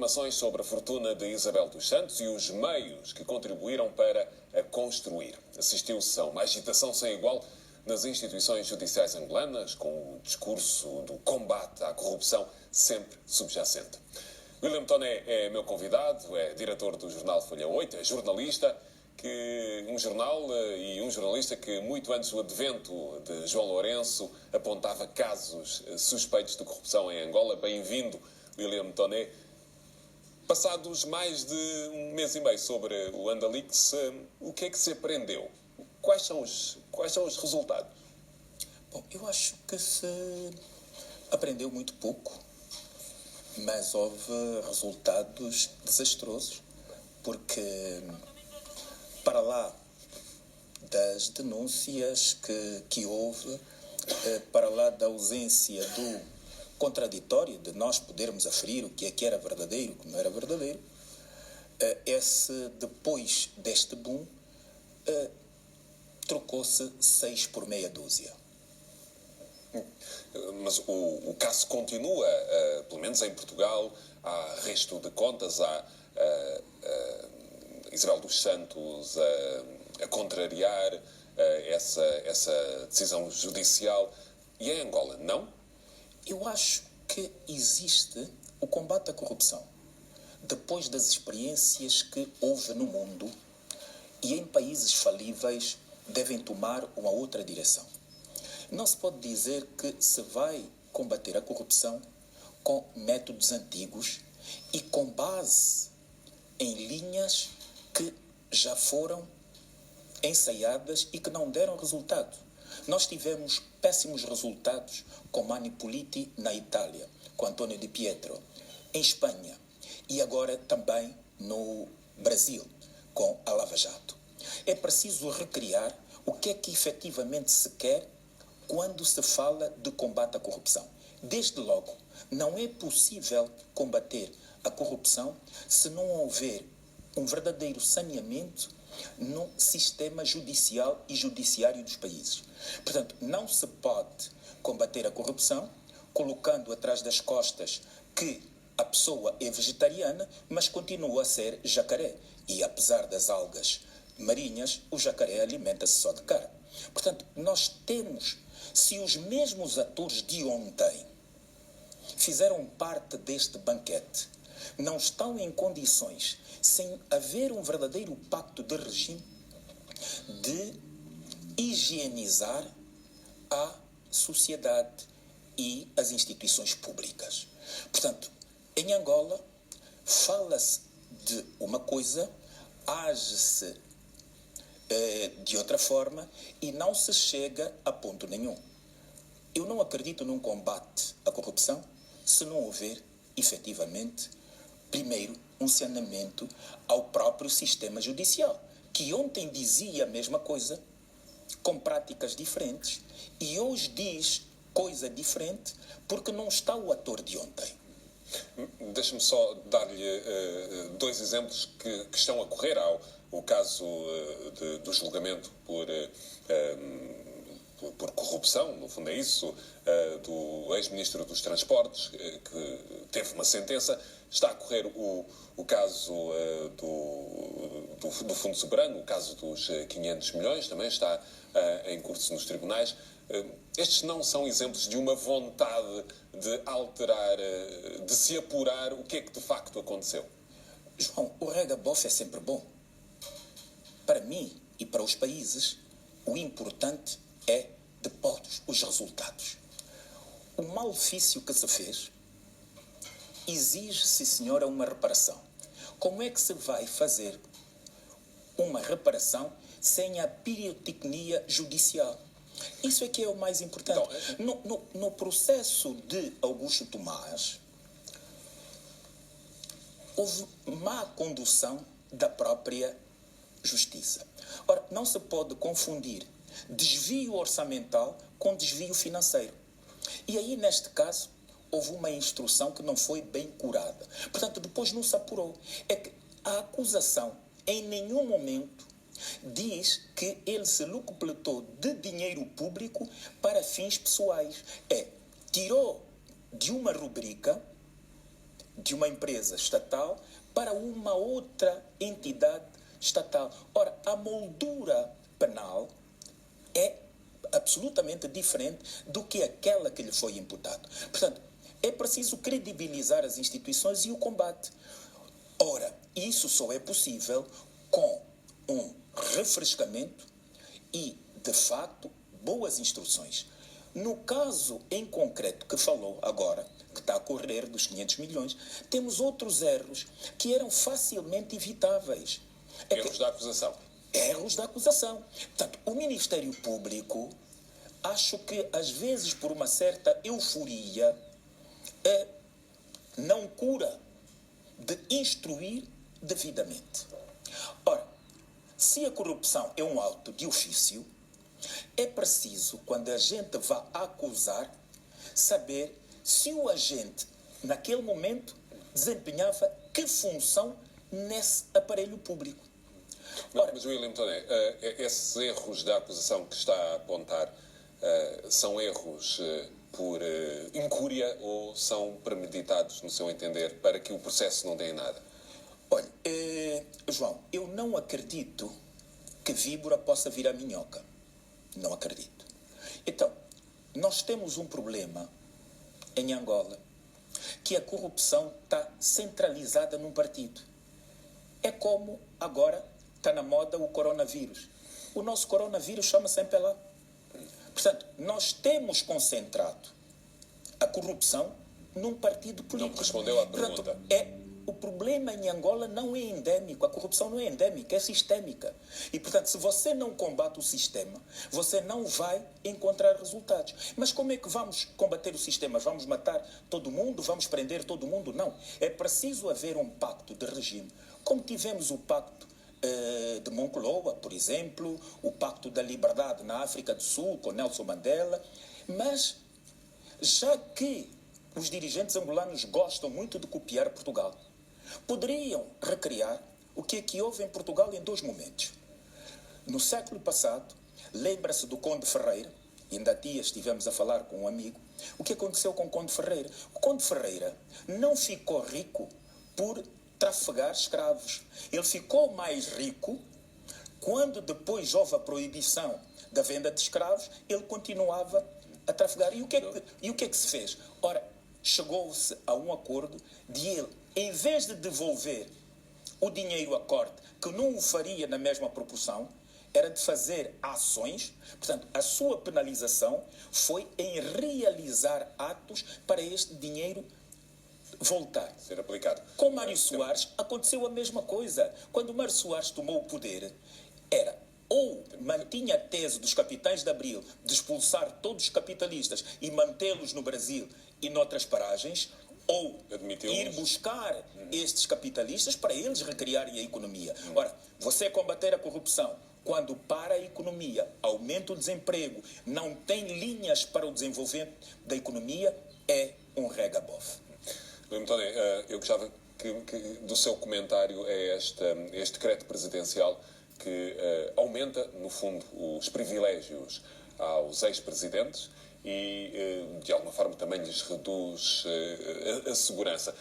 informações sobre a fortuna de Isabel dos Santos e os meios que contribuíram para a construir. Assistiu-se a uma agitação sem igual nas instituições judiciais angolanas, com o discurso do combate à corrupção sempre subjacente. William Toné é meu convidado, é diretor do jornal Folha 8, é jornalista, um jornalista que muito antes do advento de João Lourenço apontava casos suspeitos de corrupção em Angola. Bem-vindo, William Toné. Passados mais de um mês e meio sobre o Andalix, o que é que se aprendeu? Quais são os resultados? Bom, eu acho que se aprendeu muito pouco, mas houve resultados desastrosos, porque para lá das denúncias que houve, para lá da ausência do contraditório de nós podermos aferir o que era verdadeiro e o que não era verdadeiro, depois deste boom, trocou-se 6 por meia dúzia. Mas o caso continua, pelo menos em Portugal, há resto de contas, há Isabel dos Santos a contrariar essa decisão judicial. E em Angola, não? Eu acho que existe o combate à corrupção depois das experiências que houve no mundo, e em países falíveis devem tomar uma outra direção. Não se pode dizer que se vai combater a corrupção com métodos antigos e com base em linhas que já foram ensaiadas e que não deram resultado. Nós tivemos péssimos resultados com Manipuliti na Itália, com António Di Pietro, em Espanha e agora também no Brasil, com a Lava Jato. É preciso recriar o que é que efetivamente se quer quando se fala de combate à corrupção. Desde logo, não é possível combater a corrupção se não houver um verdadeiro saneamento no sistema judicial e judiciário dos países. Portanto, não se pode combater a corrupção colocando atrás das costas que a pessoa é vegetariana, mas continua a ser jacaré. E apesar das algas marinhas, o jacaré alimenta-se só de carne. Portanto, nós temos, se os mesmos atores de ontem fizeram parte deste banquete, não estão em condições, sem haver um verdadeiro pacto de regime, de higienizar a sociedade e as instituições públicas. Portanto, em Angola, fala-se de uma coisa, age-se de outra forma e não se chega a ponto nenhum. Eu não acredito num combate à corrupção se não houver, efetivamente, primeiro, um saneamento ao próprio sistema judicial, que ontem dizia a mesma coisa, com práticas diferentes, e hoje diz coisa diferente, porque não está o ator de ontem. Deixe-me só dar-lhe dois exemplos que estão a correr. Há o caso do julgamento por corrupção, no fundo é isso, do ex-ministro dos Transportes, que teve uma sentença. Está a correr o caso do Fundo Soberano, o caso dos 500 milhões, também está em curso nos tribunais. Estes não são exemplos de uma vontade de alterar, de se apurar o que é que de facto aconteceu? João, o rega-bofe é sempre bom. Para mim e para os países, o importante é depois os resultados. O malefício que se fez exige, sim senhora, uma reparação. Como é que se vai fazer uma reparação sem a pirotecnia judicial? Isso é que é o mais importante. No processo de Augusto Tomás, houve má condução da própria justiça. Ora, não se pode confundir desvio orçamental com desvio financeiro. E aí, neste caso, houve uma instrução que não foi bem curada. Portanto, depois não se apurou. É que a acusação, em nenhum momento, diz que ele se locupletou de dinheiro público para fins pessoais. Tirou de uma rubrica de uma empresa estatal para uma outra entidade estatal. Ora, a moldura penal é absolutamente diferente do que aquela que lhe foi imputado. Portanto, é preciso credibilizar as instituições e o combate. Ora, isso só é possível com um refrescamento e, de facto, boas instruções. No caso em concreto que falou agora, que está a correr dos 500 milhões, temos outros erros que eram facilmente evitáveis. Erros da acusação. Erros da acusação. Portanto, o Ministério Público, acho que às vezes por uma certa euforia, não cura de instruir devidamente. Ora, se a corrupção é um auto de ofício, é preciso, quando a gente vai acusar, saber se o agente, naquele momento, desempenhava que função nesse aparelho público. Ora, mas William Toné, esses erros da acusação que está a apontar são erros por incúria ou são premeditados, no seu entender, para que o processo não dê em nada? Olha, João, eu não acredito que víbora possa vir a minhoca. Não acredito. Então, nós temos um problema em Angola, que a corrupção está centralizada num partido. É como agora está na moda o coronavírus. O nosso coronavírus chama-se MPLA. Portanto, nós temos concentrado a corrupção num partido político. Não respondeu à pergunta. Portanto, o problema em Angola não é endémico, a corrupção não é endémica, é sistémica. E, portanto, se você não combate o sistema, você não vai encontrar resultados. Mas como é que vamos combater o sistema? Vamos matar todo mundo? Vamos prender todo mundo? Não. É preciso haver um pacto de regime. Como tivemos o pacto de Moncloa, por exemplo, o pacto da liberdade na África do Sul, com Nelson Mandela. Mas, já que os dirigentes angolanos gostam muito de copiar Portugal, poderiam recriar o que é que houve em Portugal em dois momentos. No século passado, lembra-se do Conde Ferreira, e ainda há dias estivemos a falar com um amigo, o que aconteceu com o Conde Ferreira. O Conde Ferreira não ficou rico por trafegar escravos. Ele ficou mais rico quando depois houve a proibição da venda de escravos, ele continuava a trafegar. E o que é que se fez? Ora, chegou-se a um acordo de ele, em vez de devolver o dinheiro a corte, que não o faria na mesma proporção, era de fazer ações. Portanto, a sua penalização foi em realizar atos para este dinheiro voltar. Ser aplicado. Com Mário Soares aconteceu a mesma coisa. Quando Mário Soares tomou o poder, era ou mantinha a tese dos capitães de Abril de expulsar todos os capitalistas e mantê-los no Brasil e noutras paragens, ou ir buscar estes capitalistas para eles recriarem a economia. Ora, você combater a corrupção quando para a economia, aumenta o desemprego, não tem linhas para o desenvolvimento da economia, é um regabof. Eu gostava que do seu comentário é este decreto presidencial que aumenta, no fundo, os privilégios aos ex-presidentes e, de alguma forma, também lhes reduz a segurança.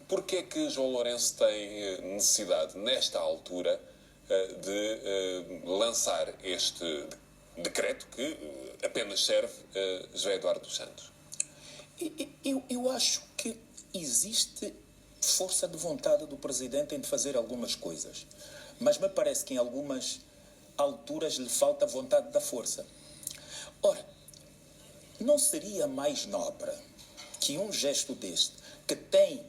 Porquê é que João Lourenço tem necessidade, nesta altura, de lançar este decreto que apenas serve José Eduardo dos Santos? Eu acho que existe força de vontade do Presidente em fazer algumas coisas, mas me parece que em algumas alturas lhe falta vontade da força. Ora, não seria mais nobre que um gesto deste, que tem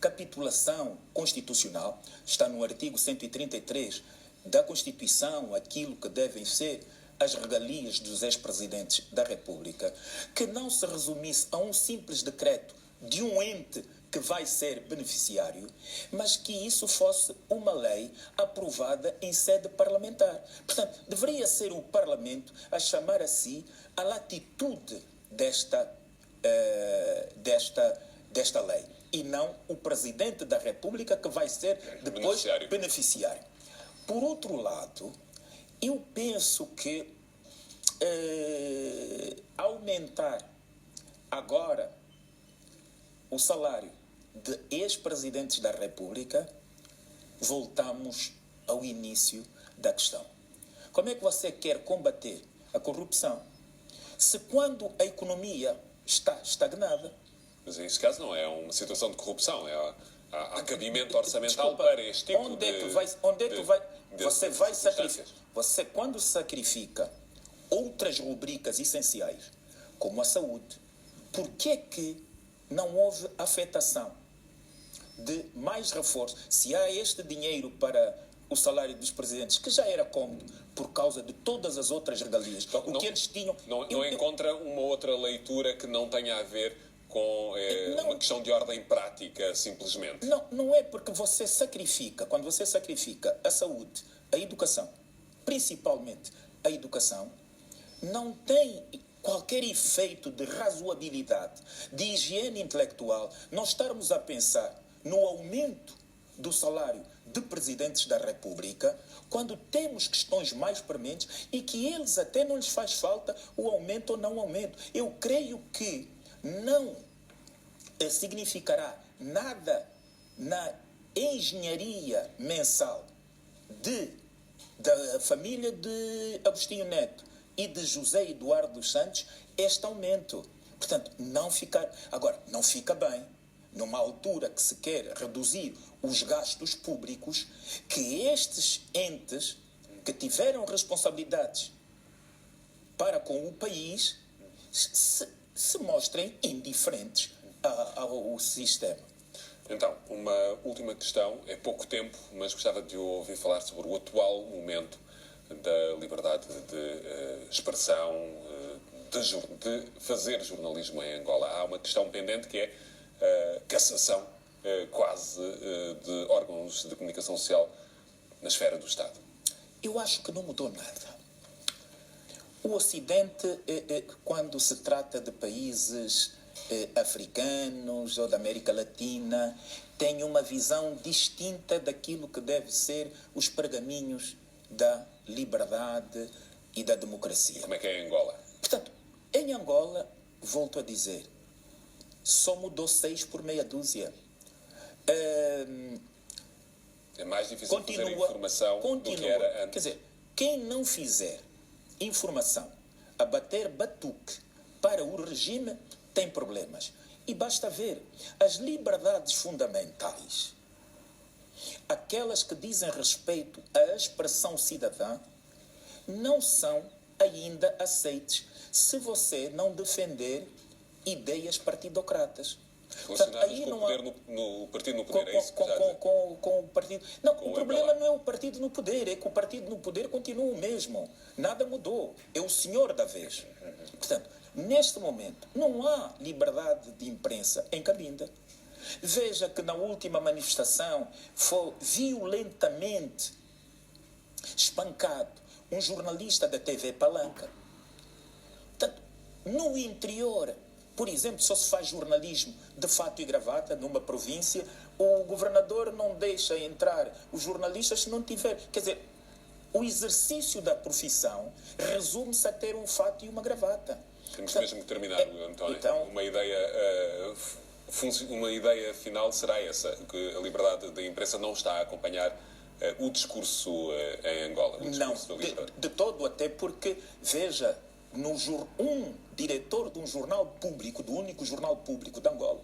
capitulação constitucional, está no artigo 133 da Constituição, aquilo que devem ser as regalias dos ex-presidentes da República, que não se resumisse a um simples decreto de um ente que vai ser beneficiário, mas que isso fosse uma lei aprovada em sede parlamentar. Portanto, deveria ser o Parlamento a chamar a si a latitude desta lei, e não o Presidente da República, que vai ser depois beneficiário. Por outro lado, eu penso que aumentar agora o salário de ex-presidentes da República, voltamos ao início da questão. Como é que você quer combater a corrupção se quando a economia está estagnada? Mas neste caso não é uma situação de corrupção, há cabimento orçamental para este tipo você vai sacrificar. Você, quando sacrifica outras rubricas essenciais, como a saúde, por que não houve afetação de mais reforço? Se há este dinheiro para o salário dos presidentes, que já era cômodo por causa de todas as outras regalias, que eles tinham... Não encontra uma outra leitura que não tenha a ver com uma questão de ordem prática, simplesmente? Não é porque você sacrifica, quando você sacrifica a saúde, a educação, principalmente a educação, não tem qualquer efeito de razoabilidade, de higiene intelectual, nós estarmos a pensar no aumento do salário de presidentes da República, quando temos questões mais prementes e que eles até não lhes faz falta o aumento ou não aumento. Eu creio que não significará nada na engenharia mensal da família de Agostinho Neto e de José Eduardo dos Santos este aumento. Portanto, não fica bem, numa altura que se quer reduzir os gastos públicos, que estes entes que tiveram responsabilidades para com o país se mostrem indiferentes ao sistema. Então, uma última questão, é pouco tempo, mas gostava de ouvir falar sobre o atual momento da liberdade de expressão, de fazer jornalismo em Angola. Há uma questão pendente que é a cassação quase de órgãos de comunicação social na esfera do Estado. Eu acho que não mudou nada. O Ocidente, quando se trata de países africanos ou da América Latina, tem uma visão distinta daquilo que deve ser os pergaminhos da liberdade e da democracia. Como é que é em Angola? Portanto, em Angola, volto a dizer, só mudou 6 por meia dúzia. É mais difícil fazer informação do que era antes. Quer dizer, quem não fizer informação a bater batuque para o regime tem problemas. E basta ver as liberdades fundamentais, aquelas que dizem respeito à expressão cidadã, não são ainda aceites se você não defender ideias partidocratas. Relacionadas com o poder no partido no poder, é isso que já dizer? Com o partido. Não, o problema não é o partido no poder, é que o partido no poder continua o mesmo. Nada mudou. É o senhor da vez. Portanto, neste momento, não há liberdade de imprensa em Cabinda. Veja que na última manifestação foi violentamente espancado um jornalista da TV Palanca. Portanto, no interior, por exemplo, só se faz jornalismo de fato e gravata numa província, o governador não deixa entrar os jornalistas se não tiver... Quer dizer, o exercício da profissão resume-se a ter um fato e uma gravata. Temos mesmo que terminar, António. Então, uma ideia final será essa, que a liberdade da imprensa não está a acompanhar o discurso em Angola. Não, de todo, até porque, veja, um diretor de um jornal público, do único jornal público de Angola,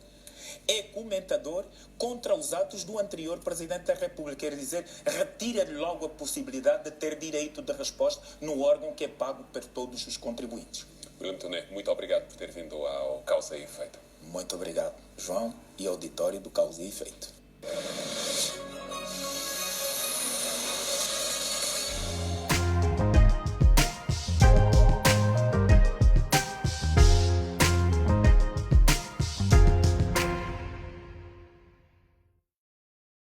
é comentador contra os atos do anterior Presidente da República. Quer dizer, retira-lhe logo a possibilidade de ter direito de resposta no órgão que é pago por todos os contribuintes. Bruno Toné, muito obrigado por ter vindo ao Causa e Efeito. Muito obrigado, João e auditório do Causa e Efeito.